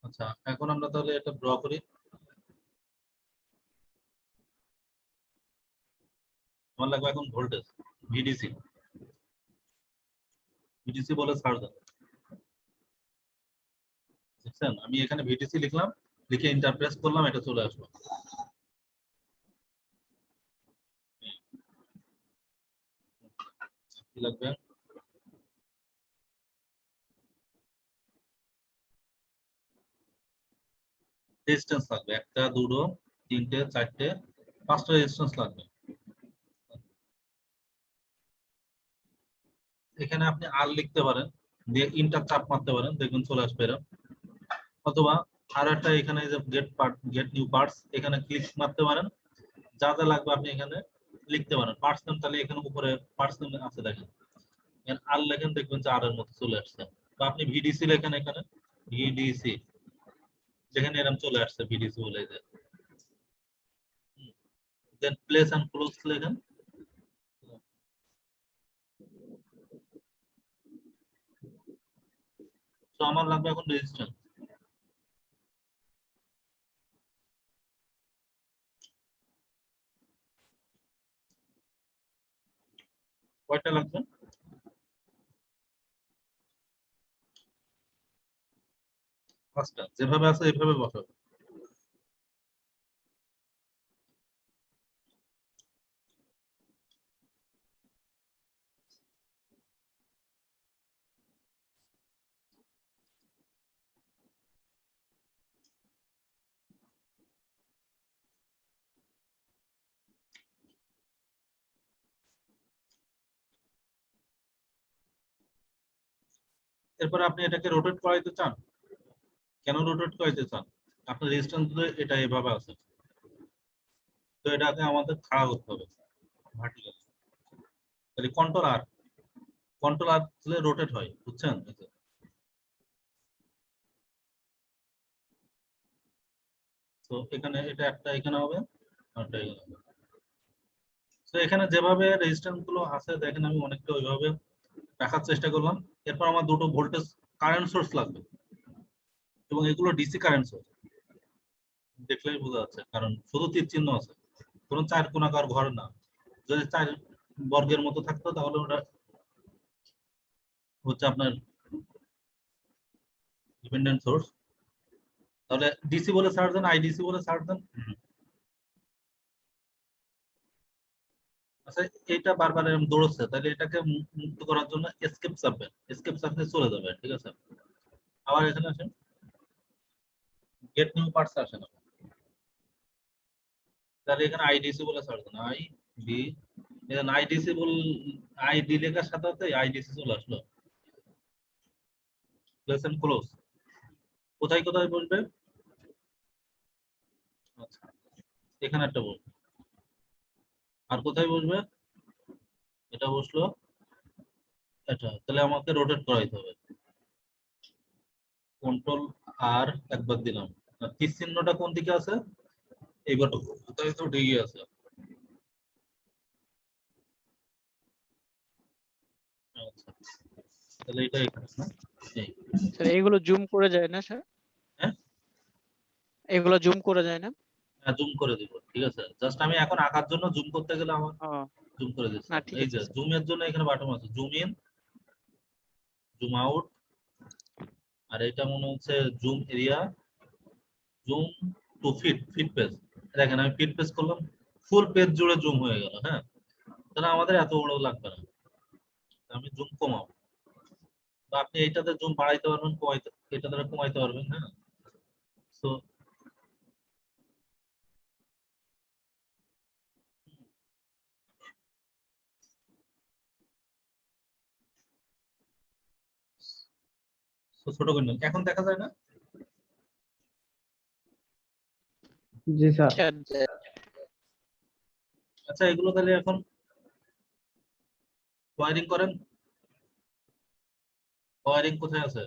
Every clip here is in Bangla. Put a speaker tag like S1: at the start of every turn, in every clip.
S1: আচ্ছা, এখন আমরা তাহলে এটা ড্র করি। আমার লাগবে এখন ভোল্টেজ ভিডিসি। ভিডিসি বলে ছাড় দেন, দেখছেন? আমি এখানে ভিডিসি লিখলাম, লিখে এন্টার প্রেস করলাম, এটা চলে আসলো। কি লাগবে? রেজিস্ট্যান্স লাগবে, একটা, দুটো, তিনটে, চারটে, পাঁচটা রেজিস্ট্যান্স লাগবে। এখানে আপনি আর লিখতে পারেন, দিয়ে ইন্টার চাপ মারতে পারেন, দেখবেন চলে আসবে এরকম। অথবা আর একটা এখানে যে get part, get new parts, এখানে ক্লিক মারতে পারেন, যা যা লাগবে আপনি এখানে লিখতে পারেন। পার্টস নেম তাহলে এখানে উপরে পার্টস নেম আছে, দেখেন আর লেখেন, দেখবেন যে আর এর মতো চলে আসছে। বা আপনি ভিডিসি লেখেন, এখানে ভিডিসি যেখানে এরকম চলে আসছে ভিডিসি বলে যে, দেন প্লেস এন্ড ক্লোজ লেখেন। তো আমার লাগবে এখন রেজিস্ট্যান্স। কয়টা লাগবে? পাঁচটা। যেভাবে আছে এইভাবে বসাবো। এরপর আপনি এটাকে রোটেট করাইতে চান। কেন রোটেট করাইতে চান? আপনার রেজিস্ট্যান্স এটা এভাবে আছে, তো এটাকে আমাদের খাড়া করতে হবে ভার্টিক্যাল। তাহলে কন্ট্রোল আর, কন্ট্রোল আর দিলে রোটেট হয়, বুঝছেন? তো এখানে এটা একটা এখানে হবে, আর একটা এখানে হবে। তো এখানে যেভাবে রেজিস্ট্যান্স গুলো আছে দেখেন, আমি অনেকটা ওইভাবে রাখার চেষ্টা করলাম। এরপর আমার দুটো ভোল্টেজ কারেন্ট সোর্স লাগবে, এবং এগুলো ডিসি কারেন্ট সোর্স। দেখলেই বোঝা যাচ্ছে, কারণ শুধু তীর চিহ্ন আছে, কোনো চার কোণাকার ঘর না। যদি চার বর্গের মতো থাকতো তাহলে ওটা হচ্ছে আপনার ডিপেন্ডেন্ট সোর্স। তাহলে ডিসি বলে ছাড় দেন, আইডিসি বলে ছাড় দেন। আচ্ছা, এটা বারবার এরকম দৌড়চ্ছে, তাহলে এটাকে মুক্ত করার জন্য এসকেপ চাপবেন, এসকেপ চাপলে চলে যাবে, ঠিক আছে? আবার এখানে আসেন, গেট নিউ পার্টস আসেন, তাহলে এখানে আইডিসি বলে ছাড় দেন, আই ডি। এখানে আইডিসি বল, আইডি লেখার সাথে সাথে আইডিসি চলে আসলো। প্লেস এন্ড ক্লোজ কোথায় কোথায় বসবে? আচ্ছা, এখানে একটা বসবে। আর কোথায় বসবে? এটা বসলো, এটা তাহলে আমাকে রোটেট করাইতে হবে। কন্ট্রোল আর একবার দিলাম। আর তীর চিহ্নটা কোন দিকে আছে? এইবার কোথায় তো ঠিকই আছে। আচ্ছা, তাহলে এটা এখানে না? এই,
S2: স্যার এগুলো জুম করে যায় না স্যার?
S1: হ্যাঁ
S2: এগুলো জুম করে যায় না?
S1: হ্যাঁ, জুম করে দিব, ঠিক আছে। জাস্ট আমি এখন আঁকার জন্য জুম করতে গেলে আমার
S2: ও
S1: জুম করে দিচ্ছি।
S2: না, ঠিক
S1: এই
S2: আছে
S1: যে
S2: স্যার।
S1: জুমের জন্য এখানে বাটন আছে, জুম ইন, জুম আউট, আর এটা মনে হচ্ছে zoom area, zoom to fit, fit page. দেখেন আমি ফিট পেজ করলাম, ফুল পেজ জুড়ে জুম হয়ে গেল। হ্যাঁ, তাহলে আমাদের এত বড় লাগবে না, আমি জুম কমাবো। বা আপনি এইটাতে জুম বাড়াইতে পারবেন, কমাইতে, এটা দ্বারা কমাইতে পারবেন। হ্যাঁ, তো ছোট করে নিন। এখন দেখা যায় না?
S3: জি স্যার।
S1: আচ্ছা, এগুলো তাহলে এখন ওয়ারিং করেন। ওয়ারিং কোথায় আছে?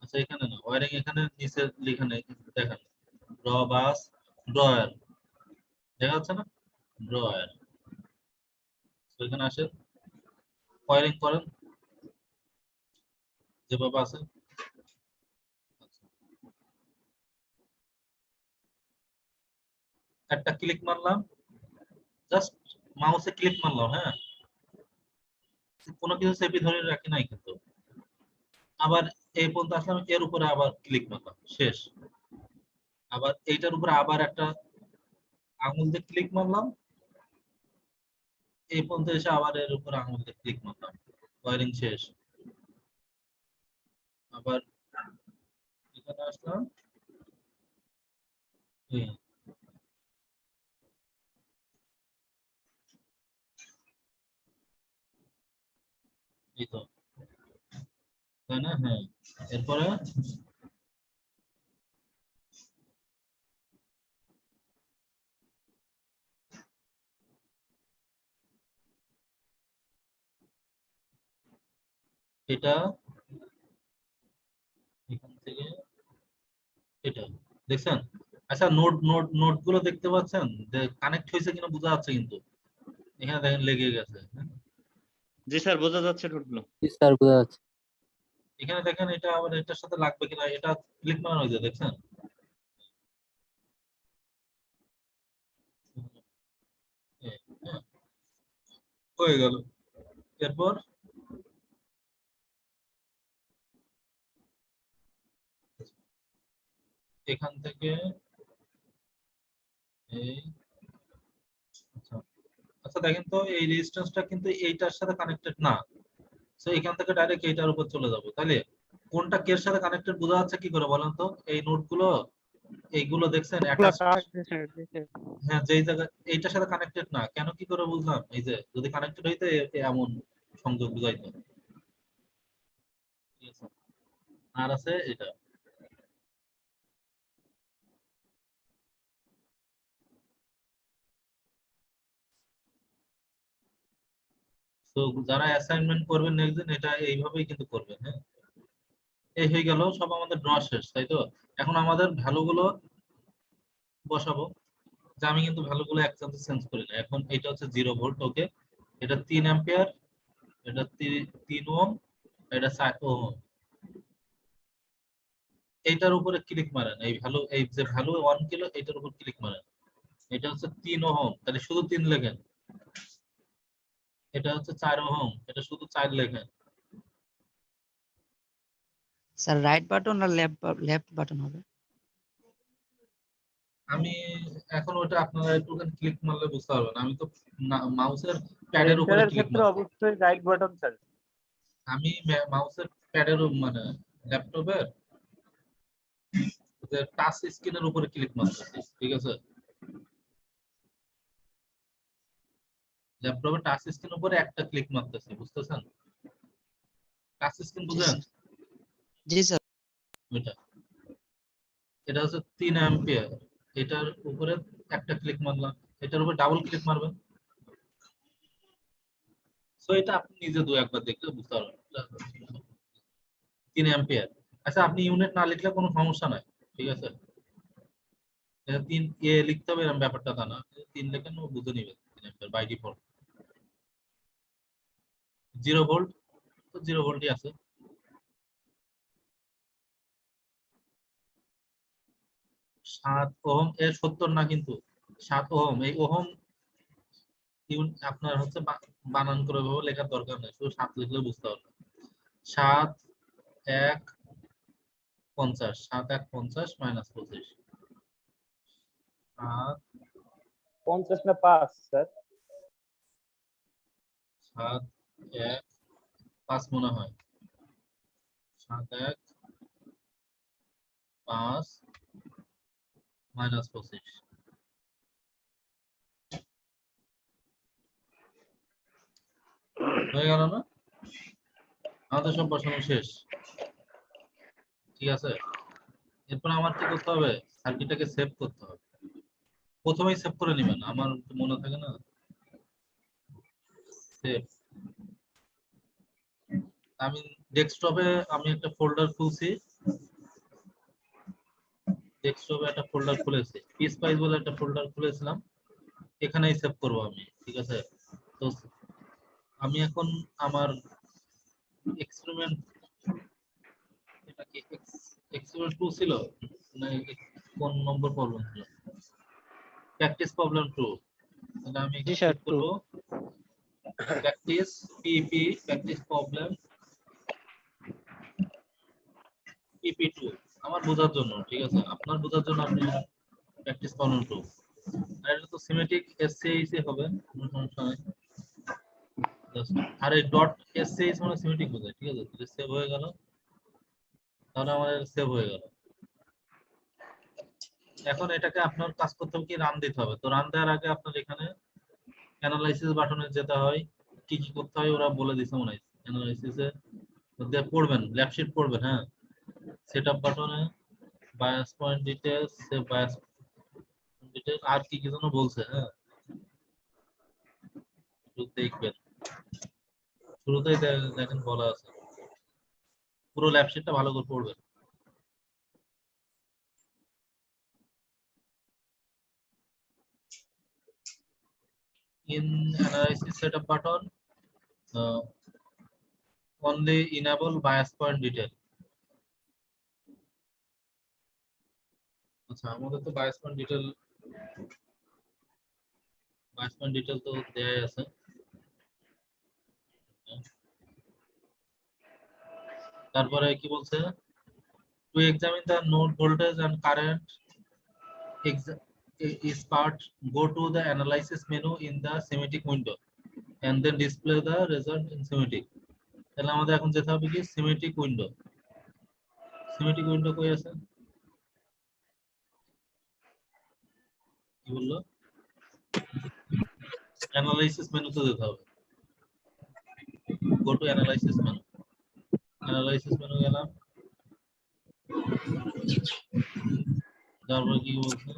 S1: আচ্ছা, এখানে না, ওয়ারিং এখানে নিচে লিখানে দেখেন, ড্র বাস, ড্রয়ার, দেখা যাচ্ছে না? ড্রয়ার। তো এখানে আসেন, ওয়ারিং করেন। যেভাবে আছে একটা ক্লিক মারলাম, জাস্ট মাউসে ক্লিক মারলাম, হ্যাঁ, কোনো কিছু সেভি ধরে রাখি নাই কিন্তু। আবার এই পর্যন্ত আসলাম, এর উপরে আবার ক্লিক মারলাম, শেষ। আবার এইটার উপরে আবার একটা আঙুল দিয়ে ক্লিক মারলাম, এই পর্যন্ত এসে আবার এর উপরে আঙুল দিয়ে ক্লিক মারলাম, ওয়ারিং শেষ। আবার এখানে আসলাম, এই এই তো, তাই না? হ্যাঁ, এরপরে এটা এখান থেকে এটা দেখছেন? আচ্ছা, নোট নোট নোট গুলো দেখতে পাচ্ছেন? কানেক্ট হয়েছে কিনা বোঝা যাচ্ছে কিন্তু, এখানে দেখেন লেগে গেছে, হ্যাঁ?
S4: জি স্যার, বোঝা যাচ্ছে নোটগুলো।
S3: জি স্যার, বোঝা যাচ্ছে।
S1: এখানে দেখেন এটা আবার এটার সাথে লাগবে কিনা, এটা ক্লিক মারানো হয়েছে, দেখছেন? হ্যাঁ, হয়ে গেল। এরপর এখান থেকে এই, আচ্ছা আচ্ছা, দেখেন তো এই রেজিস্ট্যান্সটা কিন্তু এইটার সাথে কানেক্টেড না। সো এখান থেকে ডাইরেক্ট এইটার উপর চলে যাবো। তাহলে কোনটা কের সাথে কানেক্টেড বোঝা যাচ্ছে কি করে বলেন তো? এই নোটগুলো এইগুলো দেখছেন
S2: এগুলা
S1: অ্যাটাচ,
S2: কাজ দিছে, দিছে।
S1: হ্যাঁ, যেই জায়গায় এইটার সাথে কানেক্টেড না, কেন কি করে বুঝলাম? এই যে যদি কানেক্টেড হইতো এমন সংযোগ বুঝাইতো। ঠিক আছে, আর আছে এটা। তো যারা অ্যাসাইনমেন্ট করবেন নেক্সট দিন, এটা এইভাবেই কিন্তু করবেন, হ্যাঁ। এই হয়ে গেল, সব আমাদের ড্র শেষ, তাই তো? এখন আমাদের ভ্যালু গুলো বসাবো। যে আমি কিন্তু ভ্যালু গুলো একসাথে চেঞ্জ করি না। এখন এটা হচ্ছে 0 ভোল্ট, ওকে। এটা 3 অ্যাম্পিয়ার, এটা 3 ওহম, এটা 4 ওহম। এইটার উপরে ক্লিক মারেন, এই ভ্যালু, এই যে ভ্যালু 1 কিলো, এটার উপর ক্লিক মারেন। এটা হচ্ছে 3 ওহম, তাহলে শুধু 3 লেখেন। এটা হচ্ছে 4 ওহম, এটা শুধু 4 লেখেন।
S5: স্যার রাইট বাটন আর লেফট বাটন হবে?
S1: আমি এখন ওটা আপনারা একটু ক্লিক মারলে বুঝতে পারবেন। আমি তো মাউসের প্যাডের উপরে
S4: প্রিন্টারের
S1: ক্লিক
S4: ক্ষেত্রে
S1: মারছি।
S4: অবশ্যই রাইট বাটন স্যার।
S1: আমি মাউসের প্যাডের মানে ল্যাপটপের যে টাচ স্ক্রিনের উপরে ক্লিক মারতেছি, ঠিক আছে? ল্যাপটপের টাচ স্ক্রিনের উপরে একটা ক্লিক মারতেছি, বুঝতেছেন? টাচ স্ক্রিন
S5: জি
S1: বুঝেন?
S5: স্যার। জি স্যার।
S1: ওইটা, এটা হচ্ছে 3 অ্যাম্পিয়ার, এটার উপরে একটা ক্লিক মারলাম, এটার উপর ডাবল ক্লিক মারবেন। সো এটা আপনি নিজে দু একবার দেখলে বুঝতে পারবেন। 3 অ্যাম্পিয়ার। আচ্ছা, আপনি ইউনিট না লিখলে কোনো সমস্যা নাই, ঠিক আছে? 3 লিখতে হবে এরকম ব্যাপারটা তা না, 3 লেখেন, ও বুঝে নিবে 3 অ্যাম্পিয়ার বাই ডিফল্ট। 0 ভোল্ট, তো 0 ভোল্টই আছে। 7 ওহম, এর 70 না কিন্তু, 7 ওহম। এই ওহম আপনার হচ্ছে বানান করে ভাবে লেখার দরকার নেই, শুধু 7 লিখলে বুঝতে পারবেন। 7 1 50, 7 1 50 -25। 7
S4: 50 না 5 স্যার?
S1: 7 1 5 মনে হয়। 7 1 5 -25। হয়ে গেল না? আমাদের সব বসানো শেষ, ঠিক আছে? এরপর আমার কি করতে হবে? সার্কিটটাকে সেভ করতে হবে। প্রথমেই সেভ করে নেবেন, আমার তো মনে থাকে না। সেভ, আমি ডেস্কটপে আমি একটা ফোল্ডার খুলছি, ডেস্কটপে একটা ফোল্ডার খুলেছি, পিএসস্পাইস বলে একটা ফোল্ডার খুলেছিলাম, এখানেই সেভ করব আমি, ঠিক আছে? তো আমি এখন আমার এক্সপেরিমেন্ট নাকি x equal 2 ছিল না কোন নম্বর প্রবলেম ছিল? Practice problem 2। তাহলে আমি
S2: জি
S1: এখানে
S2: স্যার,
S1: সেট করব প্র্যাকটিস পিপি প্র্যাকটিস প্রবলেম PP2 আমার বোঝার জন্য, ঠিক আছে? আপনার বোঝার জন্য আপনি প্র্যাকটিস প্রবলেম 2। আর এটা তো সিমেট্রিক SCIC হবে, কোনো সমস্যা নাই। আর এই ডট SCIC মানে সিমেট্রিক বোঝায়, ঠিক আছে? তাহলে সেভ হয়ে গেল, তাহলে আমাদের সেভ হয়ে গেল। এখন এটাকে আপনার কাজ করতে হবে কি, রান দিতে হবে। তো রান দেওয়ার আগে আপনার এখানে অ্যানালাইসিস বাটনে যেতে হয়, কি কি করতে হয় ওরা বলে দিছে মনে হয়। অ্যানালাইসিসে পড়বেন, ল্যাব শিট পড়বেন, হ্যাঁ। সেটআপ বাটনে bias point details, save bias details, আর কি কি যেন বলছে, হ্যাঁ। একটু দেখবেন, শুরুতেই দেখেন বলা আছে। পুরো ল্যাব শিটটা ভালো করে পড়বেন। In analysis setup button, only enable bias point detail. আচ্ছা, আমাদের তো bias point detail তো দেয়াই আছে। তারপরে কি বলছে, to examine the node voltage and current is part, go to the analysis menu in the schematic window and then display the result in schematic. তাহলে আমাদের এখন যেতে হবে কি, schematic window কই আছে, কি বললো, অ্যানালাইসিস মেনুতে যেতে হবে। go to analysis menu গেলাম, তারপর কি বলছে,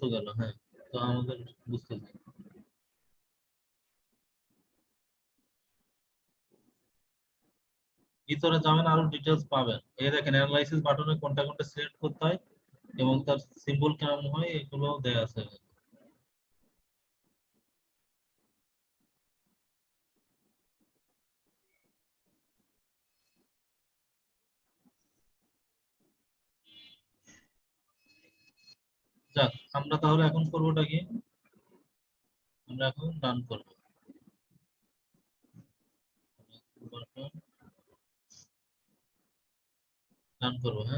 S1: তো গেল, হ্যাঁ। তো আমাদের বুঝতেছি, ভিতরে যাবেন আরো ডিটেইলস পাবেন। এই দেখেন অ্যানালাইসিস বাটনে কোনটা কোনটা সিলেক্ট করতে হয় এবং তার সিম্বল কেমন হয় এগুলো দেয়া আছে। যাক, আমরা তাহলে এখন করবোটা কি, আমরা এখন রান করব, রান করব, হ্যাঁ।